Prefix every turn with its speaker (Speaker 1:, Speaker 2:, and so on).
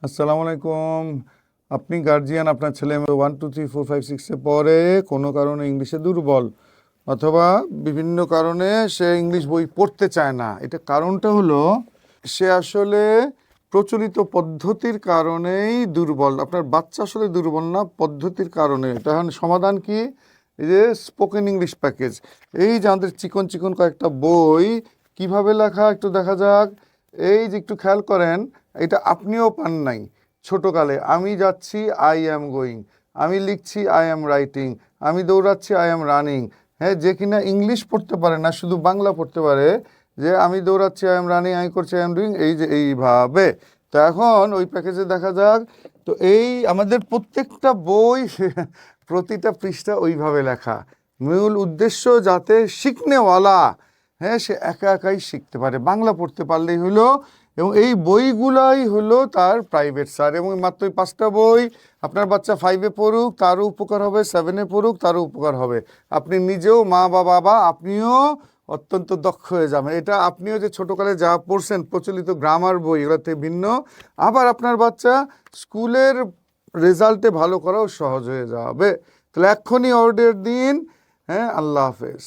Speaker 1: আসসালামু আলাইকুম। আপনি গার্জিয়ান, আপনার ছেলে 1 2 3 4 5 6-এ পড়ে, কোনো কারণে ইংলিশে দুর্বল, অথবা বিভিন্ন কারণে সে ইংলিশ বই পড়তে চায় না। এটা কারণটা হলো সে আসলে প্রচলিত পদ্ধতির কারণেই দুর্বল। আপনার বাচ্চা আসলে দুর্বল না, পদ্ধতির কারণে। তখন সমাধান কি? এই যে স্পোকেন ইংলিশ প্যাকেজ, এই যে আমাদের চিকন চিকন কয়েকটা বই কিভাবে লেখা একটু দেখা যাক। এই যে একটু খেয়াল করেন, এটা আপনিও পান নাই ছোটকালে। আমি যাচ্ছি, আই অ্যাম গোয়িং। আমি লিখছি, আই অ্যাম রাইটিং। আমি দৌড়াচ্ছি, আই অ্যাম রানিং। হ্যাঁ, যে কিনা ইংলিশ পড়তে পারে না, শুধু বাংলা পড়তে পারে, যে আমি দৌড়াচ্ছি, আই এম রানিং, আমি করছি, আই এম ডুইং, এই যে এইভাবে। তো এখন ওই প্যাকেজে দেখা যাক। তো এই আমাদের প্রত্যেকটা বই প্রতিটা পৃষ্ঠা ওইভাবে লেখা। মূল উদ্দেশ্য যাতে শিখনেওয়ালা, হ্যাঁ, সে একা একাই শিখতে পারে, বাংলা পড়তে পারলেই হলো। এবং এই বইগুলাই হলো তার প্রাইভেট স্যার। এবং মাত্র 5টা বই। আপনার বাচ্চা 5-এ পড়ুক, তারও উপকার হবে, 7-এ পড়ুক, তারও উপকার হবে। আপনি নিজেও মা বা বাবা, আপনিও অত্যন্ত দক্ষ হয়ে যাবেন। এটা আপনিও যে ছোটোকালে যা পড়ছেন প্রচলিত গ্রামার বই, এগুলোর থেকে ভিন্ন। আবার আপনার বাচ্চা স্কুলের রেজাল্টে ভালো করাও সহজ হয়ে যাবে। তাহলে এক্ষুনি অর্ডার দিন। হ্যাঁ, আল্লাহ হাফেজ।